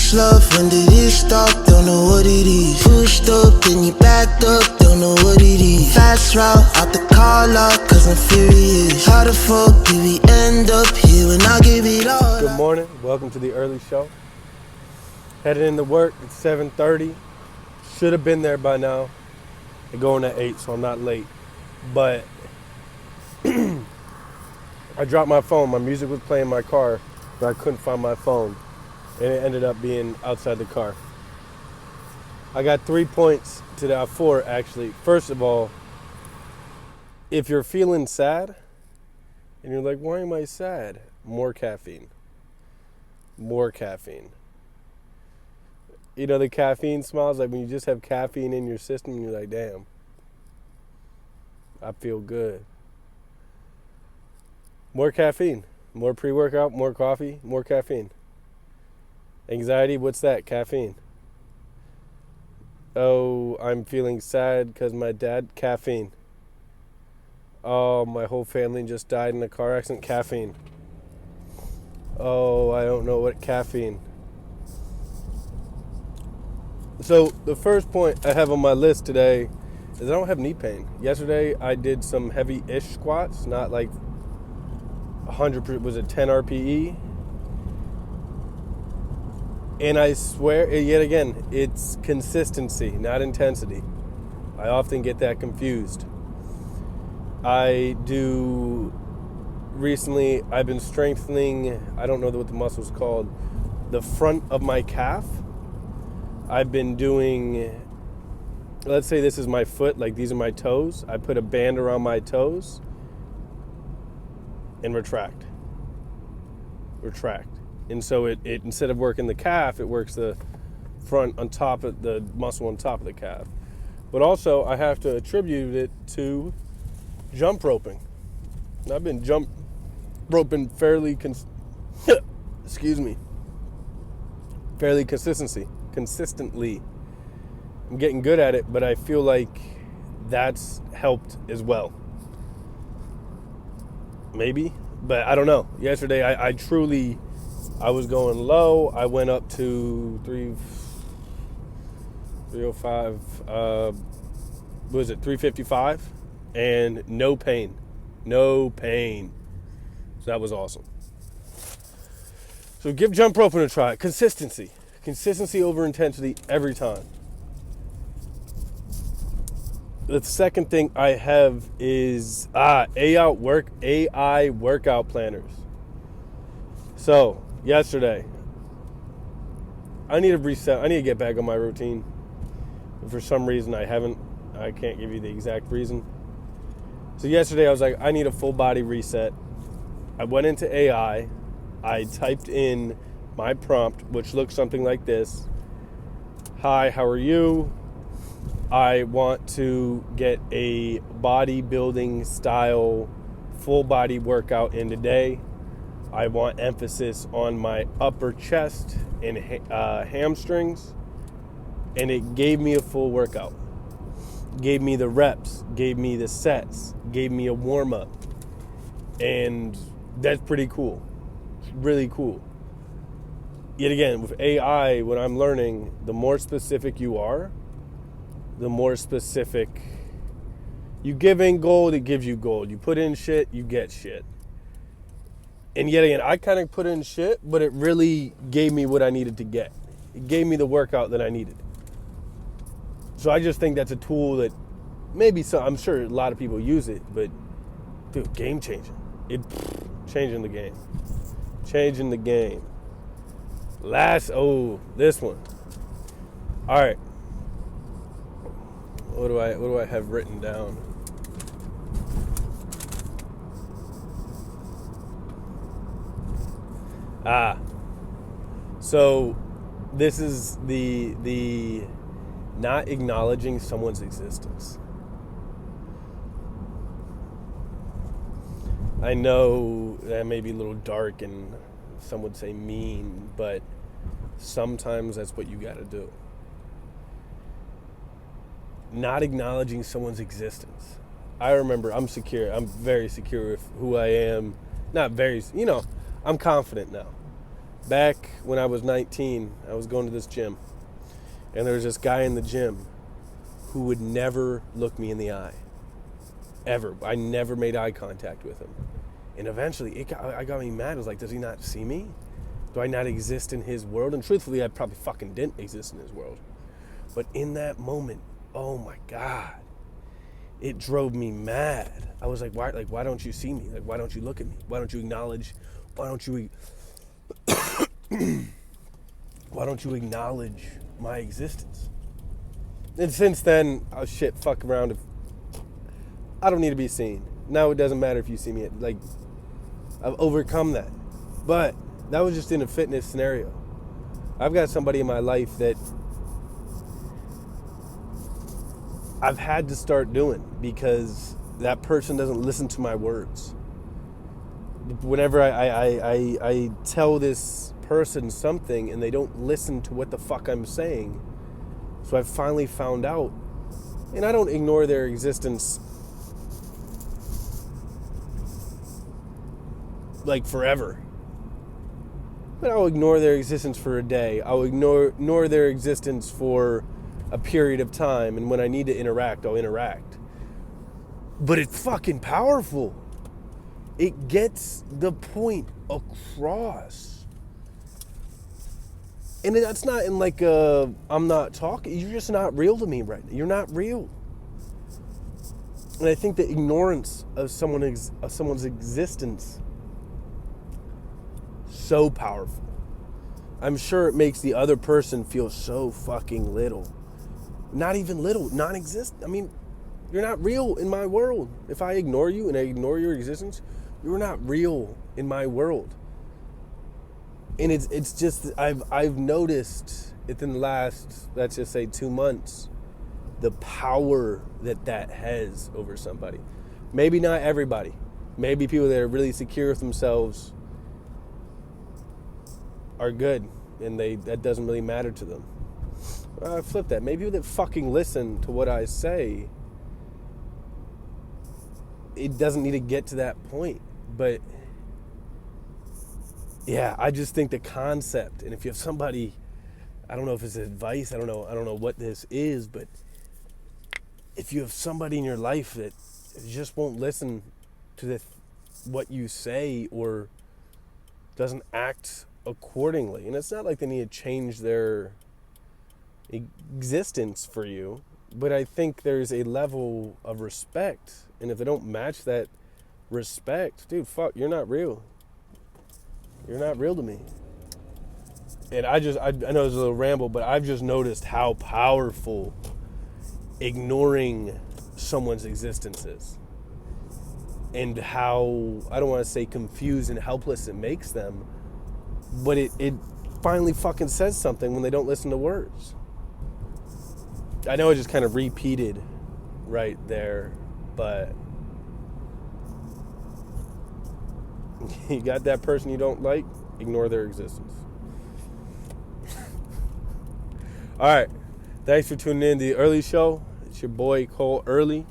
First love, when did it start? Don't know what it is. Pushed up, then you backed up, don't know what it is. Fast route, out the car lot, cause I'm furious. How the fuck did we end up here when I give it all? Good morning, welcome to the Earley Show. Headed into work at 7:30. Should have been there by now. I'm going at 8, so I'm not late. But I dropped my phone. My music was playing in my car, but I couldn't find my phone. And it ended up being outside the car. I got 3 points today, 4 actually. First of all, if you're feeling sad, and you're like, why am I sad? More caffeine. More caffeine. You know, the caffeine smells like when you just have caffeine in your system, and you're like, damn, I feel good. More caffeine. More pre-workout, more coffee, more caffeine. Anxiety, what's that? Caffeine. Oh, I'm feeling sad because my dad, caffeine. Oh, my whole family just died in a car accident, caffeine. Oh, I don't know what caffeine. So the first point I have on my list today is I don't have knee pain. Yesterday I did some heavy-ish squats, not like 100%, was it 10 RPE? And I swear, yet again, it's consistency, not intensity. I often get that confused. Recently, I've been strengthening, I don't know what the muscle's called, the front of my calf. I've been doing, let's say this is my foot, like these are my toes. I put a band around my toes and retract. And so it instead of working the calf, it works the front on top of the muscle on top of the calf. But also I have to attribute it to jump roping. I've been jump roping fairly consistently. I'm getting good at it, but I feel like that's helped as well. Maybe, but I don't know. Yesterday I was going low. I went up to 305, what was it, 355, and no pain. So that was awesome. So give jump roping a try. Consistency over intensity every time. The second thing I have is AI workout planners. So yesterday, I need to reset. I need to get back on my routine. For some reason, I haven't. I can't give you the exact reason. So yesterday, I was like, I need a full body reset. I went into AI. I typed in my prompt, which looks something like this. Hi, how are you? I want to get a bodybuilding style full body workout in today. I want emphasis on my upper chest and hamstrings. And it gave me a full workout. Gave me the reps, gave me the sets, gave me a warm up. And that's pretty cool. It's really cool. Yet again, with AI, what I'm learning, the more specific you are, the more specific. You give in gold, it gives you gold. You put in shit, you get shit. And yet again, I kind of put in shit, but it really gave me what I needed to get. It gave me the workout that I needed. So I just think that's a tool that maybe I'm sure a lot of people use it, but dude, game changing. Changing the game. This one. All right. What do I have written down? So this is the not acknowledging someone's existence. I know that may be a little dark and some would say mean, but sometimes that's what you gotta do. Not acknowledging someone's existence. I remember I'm very secure with who I am. Not very, I'm confident now. Back when I was 19, I was going to this gym. And there was this guy in the gym who would never look me in the eye. Ever. I never made eye contact with him. And eventually, I got me mad. I was like, does he not see me? Do I not exist in his world? And truthfully, I probably fucking didn't exist in his world. But in that moment, oh my God, it drove me mad. I was like, why don't you see me? Like, why don't you look at me? Why don't you acknowledge? Why don't you acknowledge my existence? And since then, oh shit, fuck around. I don't need to be seen. Now it doesn't matter if you see me. Like, I've overcome that. But that was just in a fitness scenario. I've got somebody in my life that I've had to start doing because that person doesn't listen to my words. Whenever I tell this person something and they don't listen to what the fuck I'm saying, so I finally found out, and I don't ignore their existence like forever, but I'll ignore their existence for a day. I'll ignore their existence for a period of time, and when I need to interact, I'll interact. But it's fucking powerful. It gets the point across. And that's not in like a, I'm not talking, you're just not real to me right now. You're not real. And I think the ignorance of someone's existence so powerful. I'm sure it makes the other person feel so fucking little. Not even little, non-existent. I mean, you're not real in my world. If I ignore you and I ignore your existence, you're not real in my world. And it's just, I've noticed within the last, let's just say 2 months, the power that has over somebody. Maybe not everybody. Maybe people that are really secure with themselves are good, and that doesn't really matter to them. I flip that. Maybe people that fucking listen to what I say, it doesn't need to get to that point. But yeah, I just think the concept, and if you have somebody, I don't know if it's advice, I don't know what this is, but if you have somebody in your life that just won't listen to what you say or doesn't act accordingly, and it's not like they need to change their existence for you, but I think there's a level of respect, and if they don't match that respect, dude, fuck, you're not real. You're not real to me. And I know it's a little ramble, but I've just noticed how powerful ignoring someone's existence is, and how, I don't want to say confused and helpless it makes them, but it finally fucking says something when they don't listen to words. I know I just kind of repeated right there, but you got that person you don't like, ignore their existence. All right. Thanks for tuning in to the Earley Show. It's your boy, Cole Earley.